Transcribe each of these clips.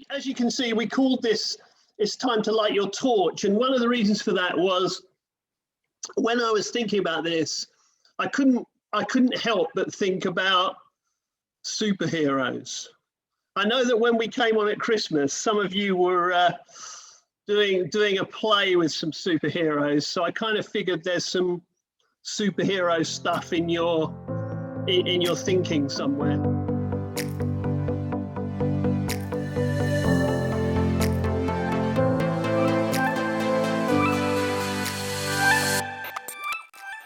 as you can see, we called this "It's Time to Light Your Torch," and one of the reasons for that was when I was thinking about this, I couldn't help but think about superheroes. I know that when we came on at Christmas, some of you were doing a play with some superheroes, so I kind of figured there's some superhero stuff in your thinking somewhere.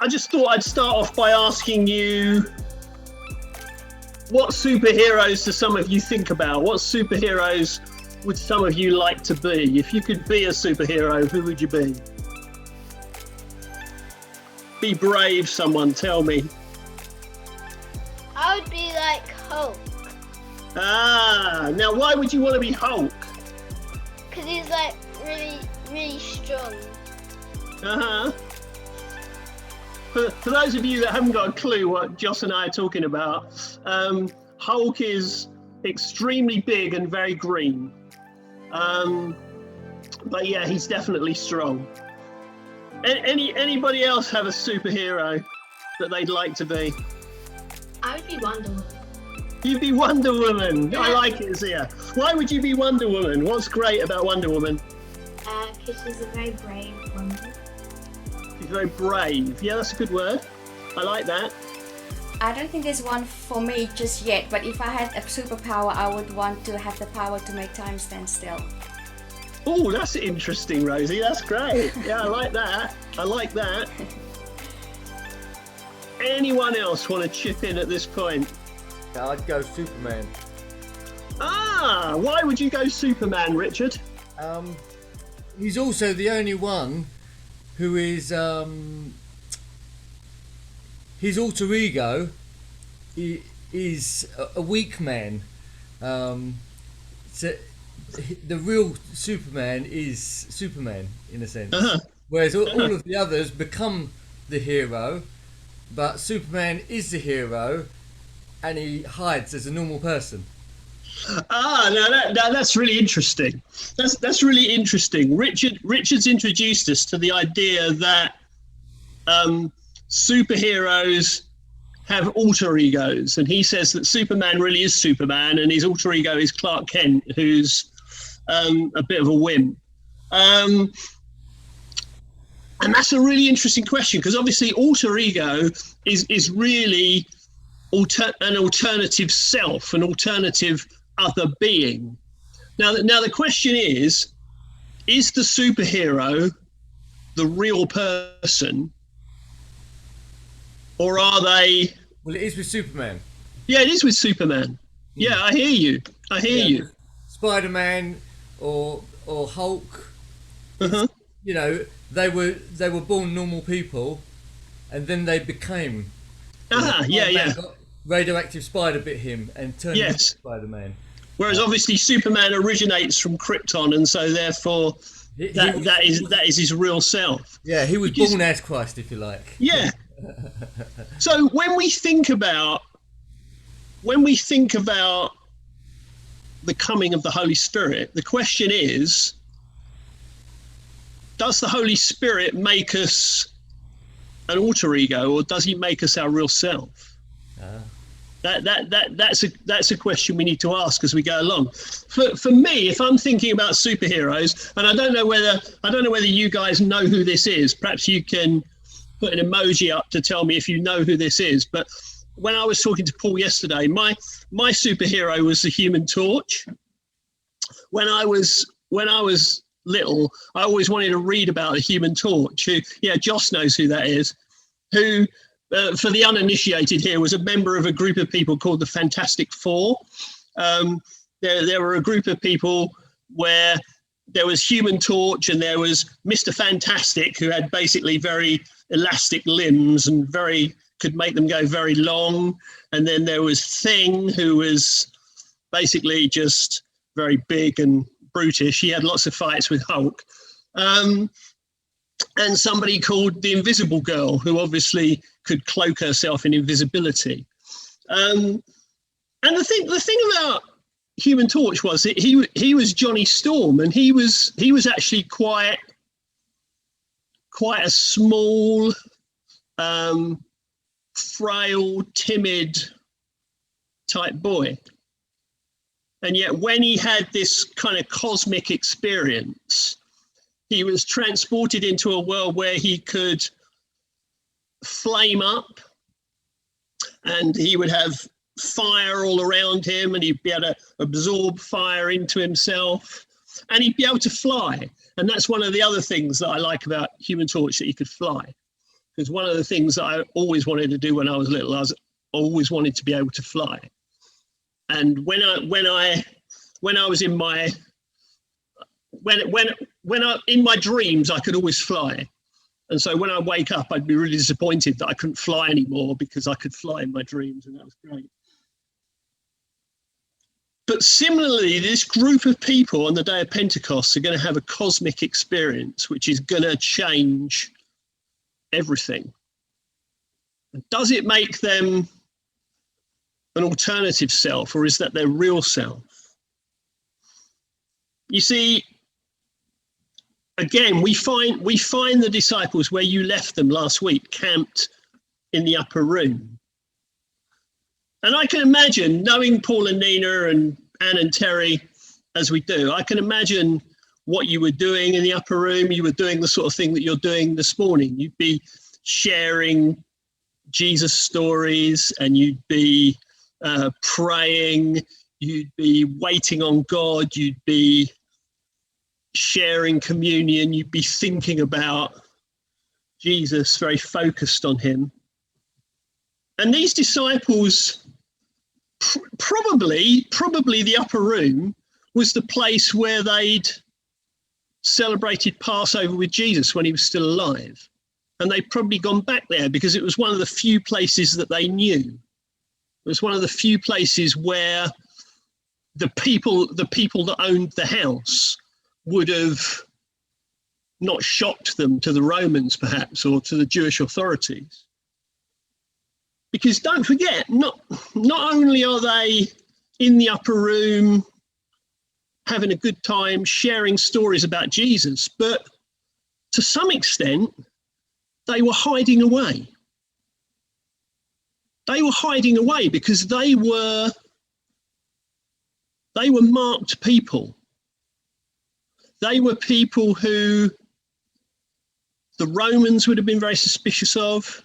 I just thought I'd start off by asking you, what superheroes do some of you think about? What superheroes would some of you like to be? If you could be a superhero, who would you be? Be brave, someone, tell me. I would be like Hulk. Ah, now why would you want to be Hulk? Because he's like really, really strong. Uh-huh. For those of you that haven't got a clue what Joss and I are talking about, Hulk is extremely big and very green. But yeah, he's definitely strong. Anybody else have a superhero that they'd like to be? I would be Wonder Woman. You'd be Wonder Woman. I like it, Zia. Why would you be Wonder Woman? What's great about Wonder Woman? Because she's a very brave woman. She's very brave. Yeah, that's a good word. I like that. I don't think there's one for me just yet, but if I had a superpower, I would want to have the power to make time stand still. Oh, that's interesting, Rosie. That's great. Yeah, I like that. I like that. Anyone else want to chip in at this point? Yeah, I'd go Superman. Ah, why would you go Superman, Richard? He's also the only one who is his alter ego is a weak man. So the real Superman is Superman in a sense, whereas all of the others become the hero, but Superman is the hero, and he hides as a normal person. Ah, now that's really interesting. That's really interesting. Richard's introduced us to the idea that superheroes have alter egos, and he says that Superman really is Superman, and his alter ego is Clark Kent, who's a bit of a wimp. And that's a really interesting question, because obviously alter ego is really an alternative self, an alternative other being. Now the question is the superhero the real person, or are they? Well, it is with Superman. Yeah, it is with Superman. Yeah, I hear you. Spider-Man or Hulk. You know, they were born normal people, and then they became. Got radioactive spider bit him and turned into Spider-Man. Whereas obviously Superman originates from Krypton, and so therefore that is his real self. Yeah, he was born as Christ, if you like. Yeah. So when we think about the coming of the Holy Spirit, the question is, does the Holy Spirit make us an alter ego, or does he make us our real self? That's a question we need to ask as we go along. For me, if I'm thinking about superheroes, and I don't know whether you guys know who this is. Perhaps you can put an emoji up to tell me if you know who this is. But when I was talking to Paul yesterday, my superhero was the Human Torch. When I was little, I always wanted to read about the Human Torch. Joss knows who that is. Who, for the uninitiated here, was a member of a group of people called the Fantastic Four. There were a group of people where there was Human Torch and there was Mr. Fantastic, who had basically very elastic limbs and could make them go very long. And then there was Thing, who was basically just very big and brutish. He had lots of fights with Hulk. And somebody called the Invisible Girl, who obviously could cloak herself in invisibility. And the thing Human Torch was. He was Johnny Storm, and he was actually quite a small, frail, timid type boy. And yet when he had this kind of cosmic experience, he was transported into a world where he could flame up, and he would have fire all around him, and he'd be able to absorb fire into himself, and he'd be able to fly. And that's one of the other things that I like about Human Torch, that he could fly. Because one of the things that I always wanted to do when I was little, I always wanted to be able to fly. And when I was in my in my dreams, I could always fly. And so when I wake up, I'd be really disappointed that I couldn't fly anymore, because I could fly in my dreams, and that was great. But similarly, this group of people on the day of Pentecost are going to have a cosmic experience, which is going to change everything. Does it make them an alternative self, or is that their real self? You see, again, we find the disciples where you left them last week, camped in the upper room. And I can imagine, knowing Paul and Nina and Anne and Terry as we do, I can imagine what you were doing in the upper room. You were doing the sort of thing that you're doing this morning. You'd be sharing Jesus stories, and you'd be praying, you'd be waiting on God, you'd be sharing communion, you'd be thinking about Jesus, very focused on him. And these disciples, probably the upper room was the place where they'd celebrated Passover with Jesus when he was still alive. And they'd probably gone back there because it was one of the few places that they knew. It was one of the few places where the people that owned the house would have not shocked them to the Romans, perhaps, or to the Jewish authorities. Because don't forget, not only are they in the upper room having a good time, sharing stories about Jesus, but to some extent, they were hiding away. They were hiding away because they were marked people. They were people who the Romans would have been very suspicious of.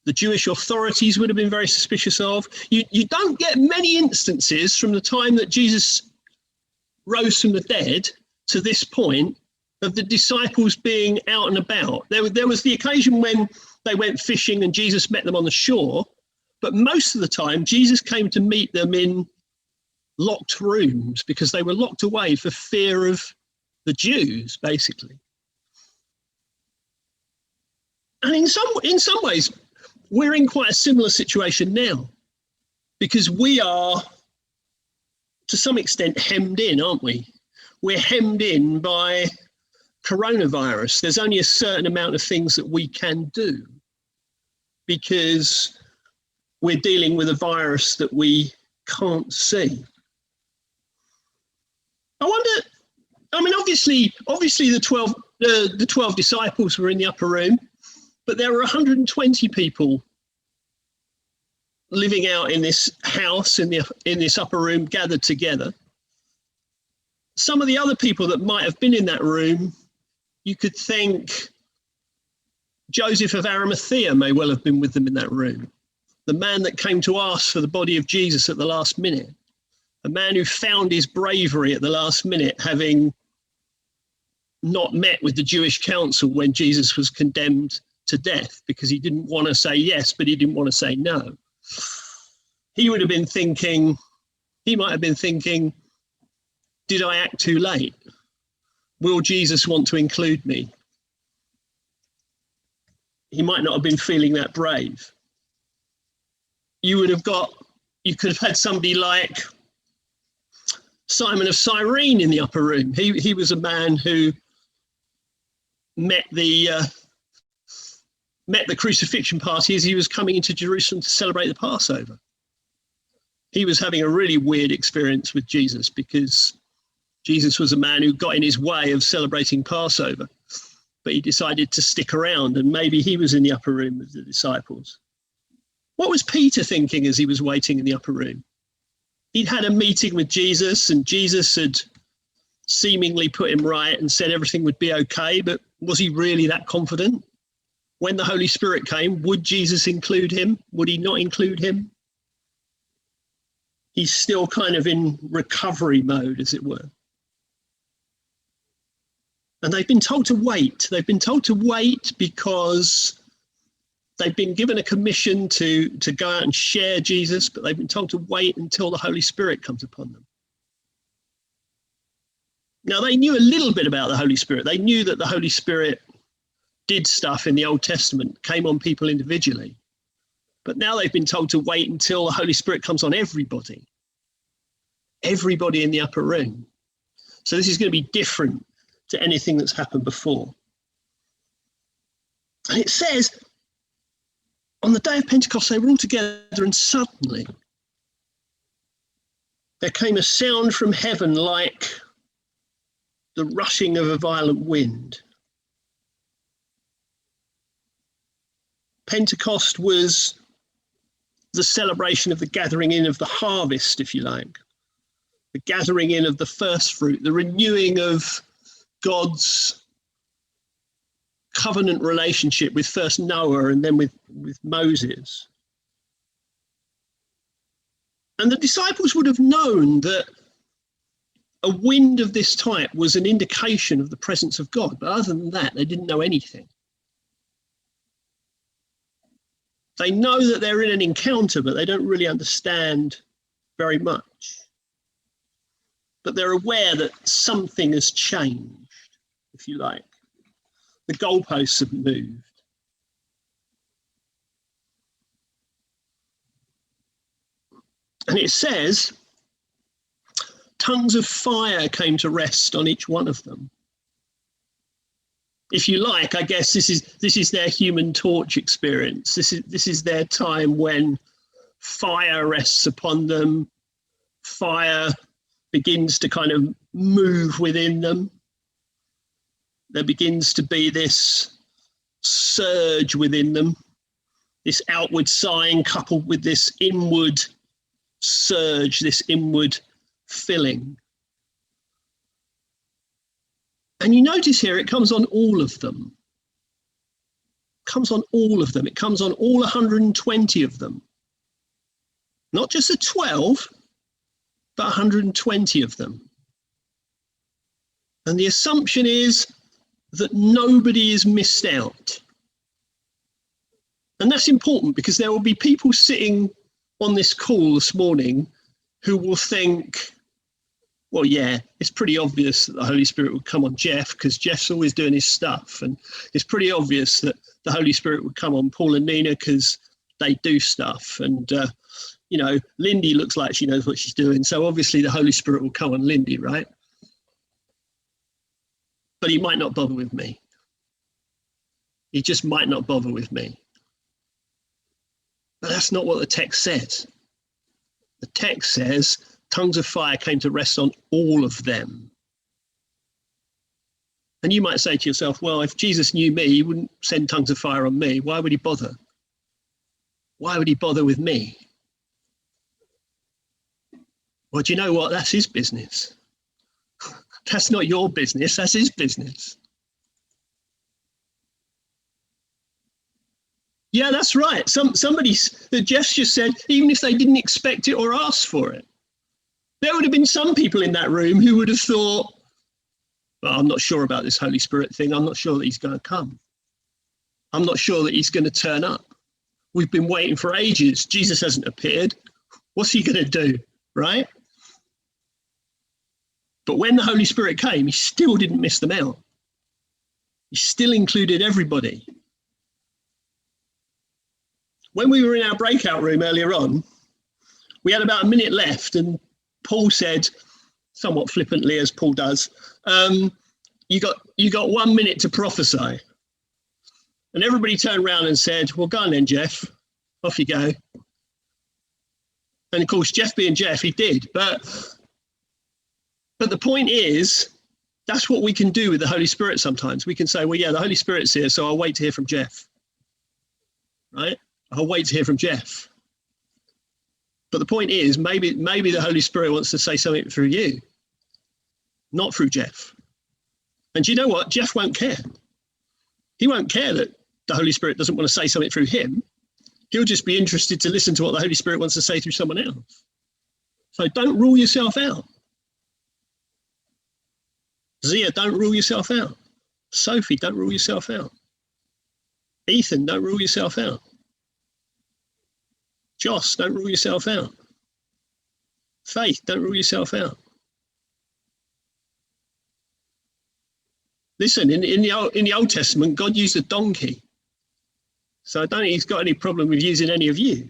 The Jewish authorities would have been very suspicious of. You don't get many instances from the time that Jesus rose from the dead to this point of the disciples being out and about. There was the occasion when they went fishing and Jesus met them on the shore, but most of the time Jesus came to meet them in locked rooms because they were locked away for fear of the Jews, basically. And in some ways, we're in quite a similar situation now, because we are, to some extent, hemmed in, aren't we? We're hemmed in by coronavirus. There's only a certain amount of things that we can do because we're dealing with a virus that we can't see. I wonder, I mean, obviously the 12 disciples were in the upper room, but there were 120 people living out in this house, in this upper room, gathered together. Some of the other people that might have been in that room, you could think Joseph of Arimathea may well have been with them in that room. The man that came to ask for the body of Jesus at the last minute. A man who found his bravery at the last minute, having not met with the Jewish council when Jesus was condemned to death because he didn't want to say yes, but he didn't want to say no. He might have been thinking, did I act too late? Will Jesus want to include me? He might not have been feeling that brave. You could have had somebody like Simon of Cyrene in the upper room. He was a man who met the crucifixion party as he was coming into Jerusalem to celebrate the Passover. he was having a really weird experience with Jesus, because Jesus was a man who got in his way of celebrating Passover, but he decided to stick around, and maybe he was in the upper room with the disciples. What was Peter thinking as he was waiting in the upper room? He'd had a meeting with Jesus, and Jesus had seemingly put him right and said everything would be okay, but was he really that confident? When the Holy Spirit came, would Jesus include him? Would he not include him? He's still kind of in recovery mode, as it were. And they've been told to wait. They've been told to wait because they've been given a commission to go out and share Jesus, but they've been told to wait until the Holy Spirit comes upon them. Now, they knew a little bit about the Holy Spirit. They knew that the Holy Spirit did stuff in the Old Testament, came on people individually. But now they've been told to wait until the Holy Spirit comes on everybody in the upper room. So this is going to be different to anything that's happened before. And it says, on the day of Pentecost, they were all together, and suddenly there came a sound from heaven like the rushing of a violent wind. Pentecost was the celebration of the gathering in of the harvest, if you like, the gathering in of the first fruit, the renewing of God's covenant relationship with first Noah and then with Moses. And the disciples would have known that a wind of this type was an indication of the presence of God. But other than that, they didn't know anything. They know that they're in an encounter, but they don't really understand very much. But they're aware that something has changed, if you like. The goalposts have moved. And it says, tongues of fire came to rest on each one of them. If you like, I guess this is their Human Torch experience. This is their time when fire rests upon them. Fire begins to kind of move within them. There begins to be this surge within them, this outward sign coupled with this inward surge, this inward filling. And you notice here it comes on all of them. It comes on all of them. It comes on all 120 of them. Not just the 12, but 120 of them. And the assumption is that nobody is missed out. And that's important because there will be people sitting on this call this morning who will think, well, yeah, it's pretty obvious that the Holy Spirit would come on Jeff because Jeff's always doing his stuff. And it's pretty obvious that the Holy Spirit would come on Paul and Nina because they do stuff. And, Lindy looks like she knows what she's doing. So obviously the Holy Spirit will come on Lindy, right? But he might not bother with me. He just might not bother with me. But that's not what the text says. The text says, tongues of fire came to rest on all of them. And you might say to yourself, well, if Jesus knew me, he wouldn't send tongues of fire on me. Why would he bother? Why would he bother with me? Well, do you know what? That's his business. That's not your business. That's his business. Yeah, that's right. Jeff just said, even if they didn't expect it or ask for it, there would have been some people in that room who would have thought, well, I'm not sure about this Holy Spirit thing. I'm not sure that he's going to come. I'm not sure that he's going to turn up. We've been waiting for ages. Jesus hasn't appeared. What's he going to do, right? But when the Holy Spirit came, he still didn't miss them out. He still included everybody. When we were in our breakout room earlier on, we had about a minute left, and Paul said, somewhat flippantly as Paul does, you got 1 minute to prophesy. And everybody turned around and said, well, go on then, Jeff. Off you go. And of course, Jeff being Jeff, he did. But the point is, that's what we can do with the Holy Spirit sometimes. We can say, well, yeah, the Holy Spirit's here, so I'll wait to hear from Jeff. Right? I'll wait to hear from Jeff. But the point is, maybe the Holy Spirit wants to say something through you, not through Jeff. And you know what? Jeff won't care. He won't care that the Holy Spirit doesn't want to say something through him. He'll just be interested to listen to what the Holy Spirit wants to say through someone else. So don't rule yourself out. Zia, don't rule yourself out. Sophie, don't rule yourself out. Ethan, don't rule yourself out. Joss, don't rule yourself out. Faith, don't rule yourself out. Listen, in the Old Testament, God used a donkey. So I don't think he's got any problem with using any of you.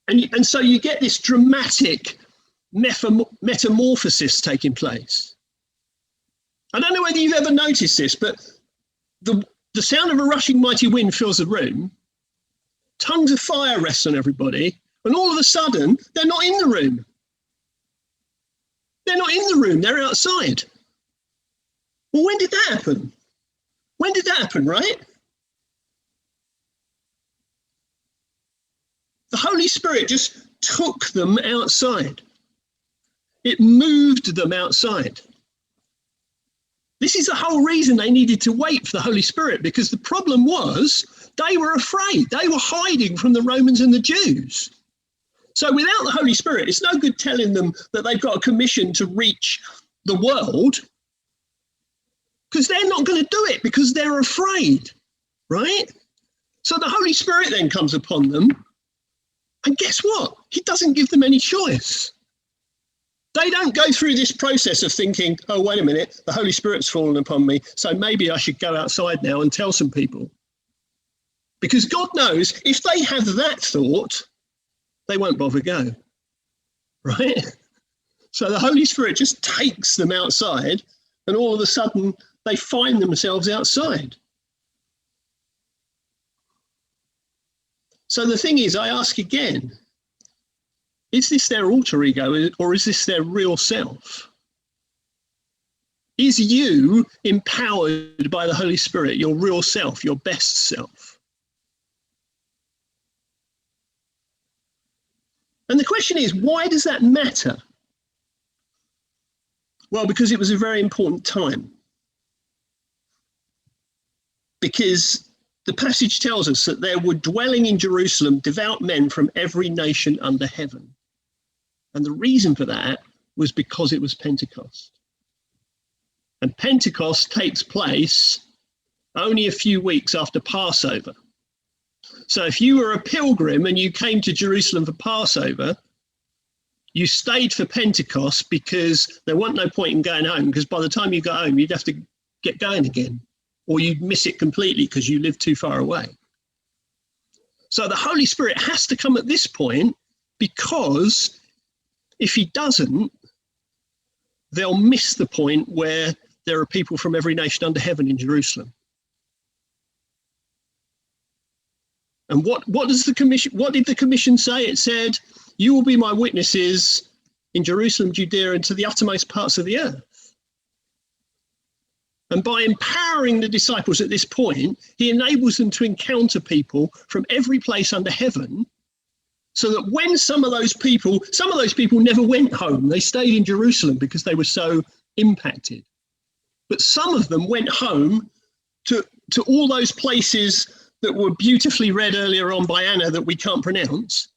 And so you get this dramatic metamorphosis taking place. I don't know whether you've ever noticed this, but the sound of a rushing mighty wind fills the room. Tongues of fire rest on everybody. And all of a sudden, they're not in the room. They're not in the room, they're outside. Well, when did that happen? When did that happen, right? The Holy Spirit just took them outside. It moved them outside. This is the whole reason they needed to wait for the Holy Spirit, because the problem was they were afraid. They were hiding from the Romans and the Jews. So without the Holy Spirit, it's no good telling them that they've got a commission to reach the world, because they're not going to do it because they're afraid, right? So the Holy Spirit then comes upon them, and guess what? He doesn't give them any choice. They don't go through this process of thinking, oh, wait a minute, the Holy Spirit's fallen upon me, so maybe I should go outside now and tell some people. Because God knows if they have that thought, they won't bother go, right? So the Holy Spirit just takes them outside, and all of a sudden they find themselves outside. So the thing is, I ask again, is this their alter ego or is this their real self? Is you empowered by the Holy Spirit, your real self, your best self? And the question is, why does that matter? Well, because it was a very important time. Because the passage tells us that there were dwelling in Jerusalem devout men from every nation under heaven. And the reason for that was because it was Pentecost. And Pentecost takes place only a few weeks after Passover. So if you were a pilgrim and you came to Jerusalem for Passover, you stayed for Pentecost because there wasn't no point in going home, because by the time you got home, you'd have to get going again, or you'd miss it completely because you lived too far away. So the Holy Spirit has to come at this point, because if he doesn't, they'll miss the point where there are people from every nation under heaven in Jerusalem. And what does the commission? What did the commission say? It said, "You will be my witnesses in Jerusalem, Judea, and to the uttermost parts of the earth." And by empowering the disciples at this point, he enables them to encounter people from every place under heaven, so that when some of those people never went home. They stayed in Jerusalem because they were so impacted. But some of them went home to all those places that were beautifully read earlier on by Anna that we can't pronounce.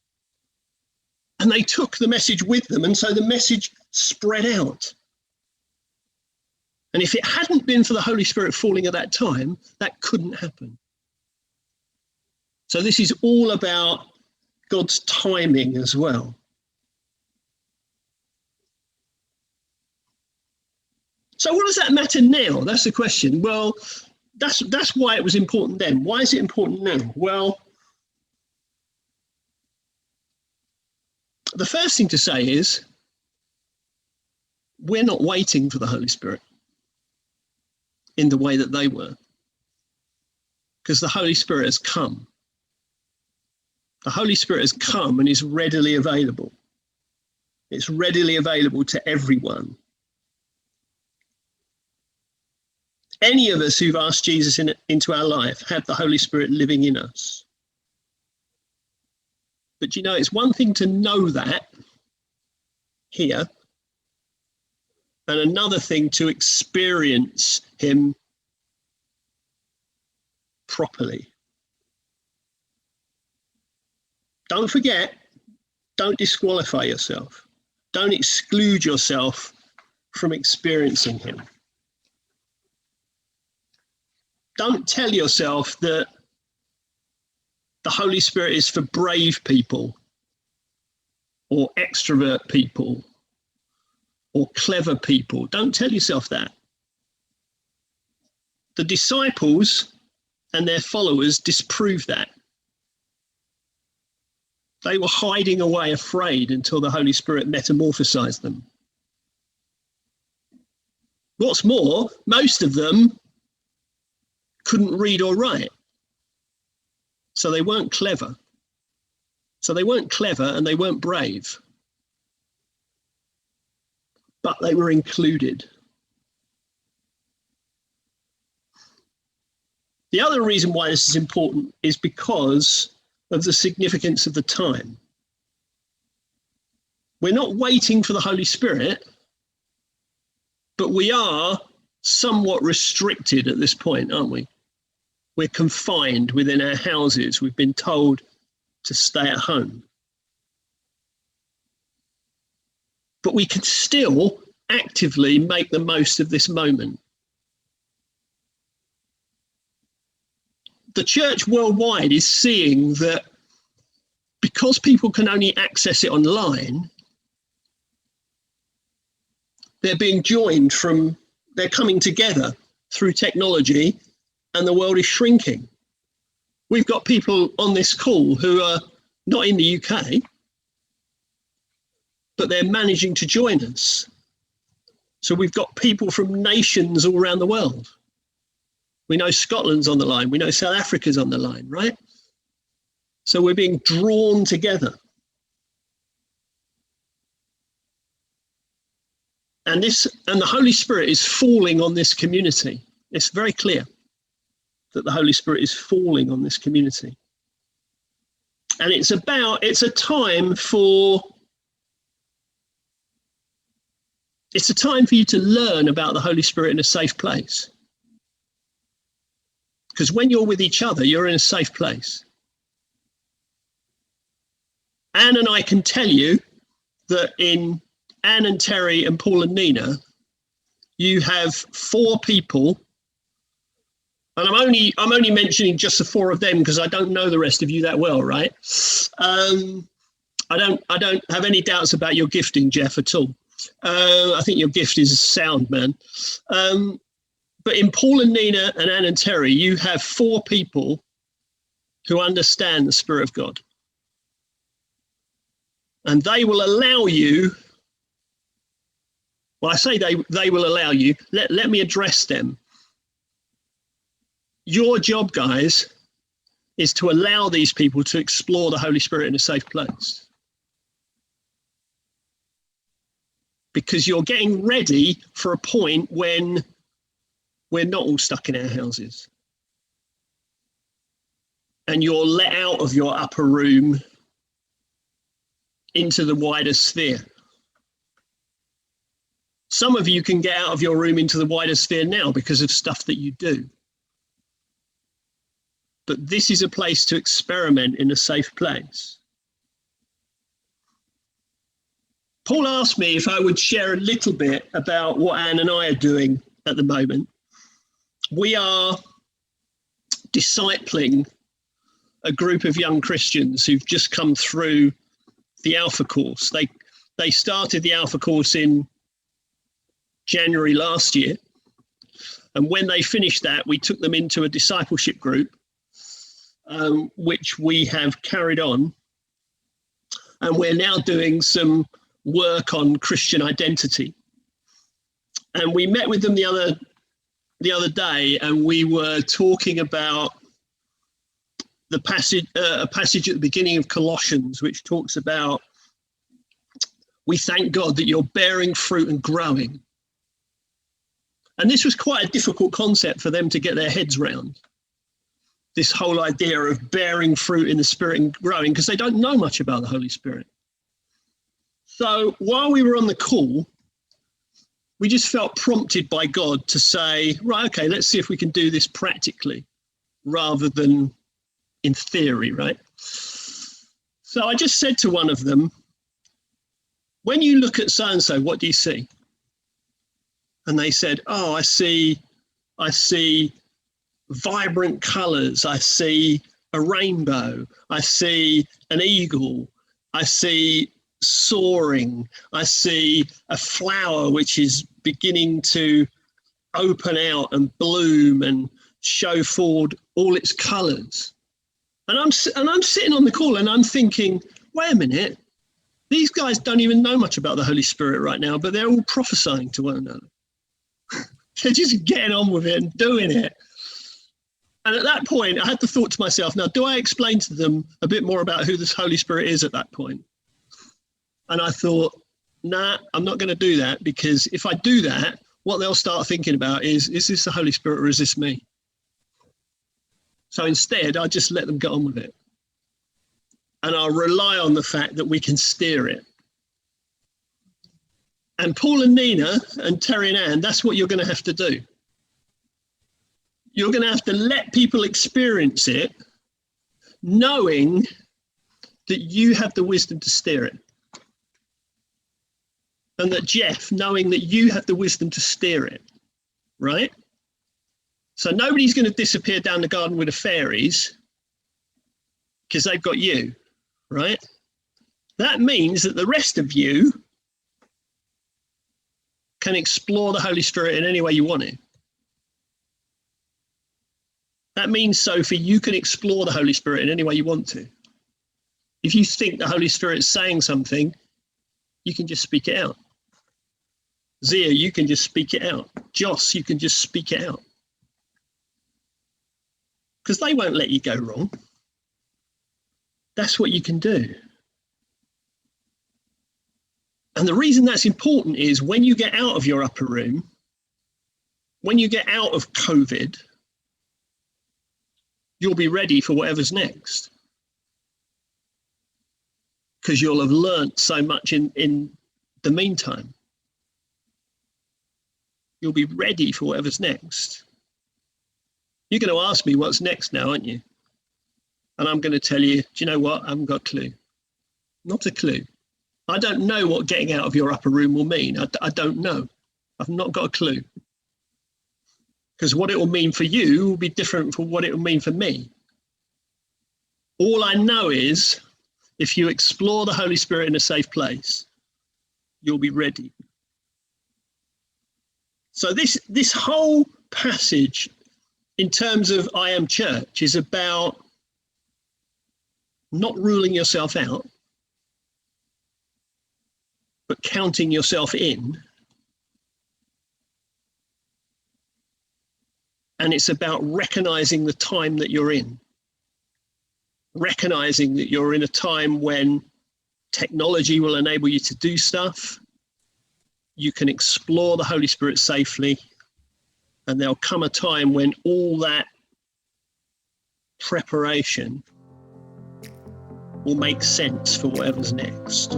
And they took the message with them. And so the message spread out. And if it hadn't been for the Holy Spirit falling at that time, that couldn't happen. So this is all about God's timing as well. So what does that matter now? That's the question. Well, that's why it was important then. Why is it important now? Well, the first thing to say is we're not waiting for the Holy Spirit in the way that they were, because the Holy Spirit has come. The Holy Spirit has come and is readily available. It's readily available to everyone. Any of us who've asked Jesus into our life have the Holy Spirit living in us. But you know, it's one thing to know that here, and another thing to experience him properly. Don't forget, don't disqualify yourself. Don't exclude yourself from experiencing him. Don't tell yourself that the Holy Spirit is for brave people or extrovert people or clever people. Don't tell yourself that. The disciples and their followers disprove that. They were hiding away afraid until the Holy Spirit metamorphosized them. What's more, most of them couldn't read or write. So they weren't clever. So they weren't clever and they weren't brave. But they were included. The other reason why this is important is because of the significance of the time. We're not waiting for the Holy Spirit, but we are somewhat restricted at this point, aren't we? We're confined within our houses. We've been told to stay at home. But we can still actively make the most of this moment. The church worldwide is seeing that because people can only access it online, they're being joined from, they're coming together through technology, and the world is shrinking. We've got people on this call who are not in the UK, but they're managing to join us. So we've got people from nations all around the world. We know Scotland's on the line. We know South Africa's on the line, right? So we're being drawn together. And the Holy Spirit is falling on this community. It's very clear that the Holy Spirit is falling on this community. And it's a time for you to learn about the Holy Spirit in a safe place. Because when you're with each other, you're in a safe place. Anne and I can tell you that in Anne and Terry and Paul and Nina, you have 4 people, and I'm only mentioning just the 4 of them because I don't know the rest of you that well, right? I don't have any doubts about your gifting, Jeff, at all. I think your gift is sound, man. But in Paul and Nina and Anne and Terry, you have 4 people who understand the Spirit of God. And they will allow you, well, I say they will allow you, let me address them. Your job, guys, is to allow these people to explore the Holy Spirit in a safe place. Because you're getting ready for a point when we're not all stuck in our houses. And you're let out of your upper room into the wider sphere. Some of you can get out of your room into the wider sphere now because of stuff that you do. But this is a place to experiment in a safe place. Paul asked me if I would share a little bit about what Anne and I are doing at the moment. We are discipling a group of young Christians who've just come through the Alpha course. They started the Alpha course in January last year. And when they finished that, we took them into a discipleship group, which we have carried on. And we're now doing some work on Christian identity. And we met with them the other day, and we were talking about a passage at the beginning of Colossians, which talks about, we thank God that you're bearing fruit and growing. And this was quite a difficult concept for them to get their heads around. This whole idea of bearing fruit in the Spirit and growing, because they don't know much about the Holy Spirit. So while we were on the call, we just felt prompted by God to say, right, okay, let's see if we can do this practically rather than in theory, right? So I just said to one of them, when you look at so-and-so, what do you see? And they said, oh, I see vibrant colours. I see a rainbow. I see an eagle. I see soaring. I see a flower which is beginning to open out and bloom and show forward all its colours. And I'm sitting on the call and I'm thinking, wait a minute, these guys don't even know much about the Holy Spirit right now, but they're all prophesying to one another. They're just getting on with it and doing it. And at that point, I had the thought to myself, now, do I explain to them a bit more about who this Holy Spirit is at that point? And I thought, nah, I'm not going to do that, because if I do that, what they'll start thinking about is this the Holy Spirit or is this me? So instead, I just let them get on with it. And I'll rely on the fact that we can steer it. And Paul and Nina and Terry and Ann, that's what you're going to have to do. You're going to have to let people experience it, knowing that you have the wisdom to steer it. And that Jeff, knowing that you have the wisdom to steer it, right? So nobody's going to disappear down the garden with the fairies because they've got you, right? That means that the rest of you can explore the Holy Spirit in any way you want to. That means, Sophie, you can explore the Holy Spirit in any way you want to. If you think the Holy Spirit's saying something, you can just speak it out. Zia, you can just speak it out. Joss, you can just speak it out. Because they won't let you go wrong. That's what you can do. And the reason that's important is when you get out of your upper room, when you get out of COVID, you'll be ready for whatever's next. Because you'll have learnt so much in the meantime. You'll be ready for whatever's next. You're going to ask me what's next now, aren't you? And I'm going to tell you, do you know what? I haven't got a clue. Not a clue. I don't know what getting out of your upper room will mean. I don't know. I've not got a clue. Because what it will mean for you will be different from what it will mean for me. All I know is if you explore the Holy Spirit in a safe place, you'll be ready. So this whole passage in terms of I Am Church is about not ruling yourself out, but counting yourself in. And it's about recognizing the time that you're in. Recognizing that you're in a time when technology will enable you to do stuff. You can explore the Holy Spirit safely. And there'll come a time when all that preparation will make sense for whatever's next.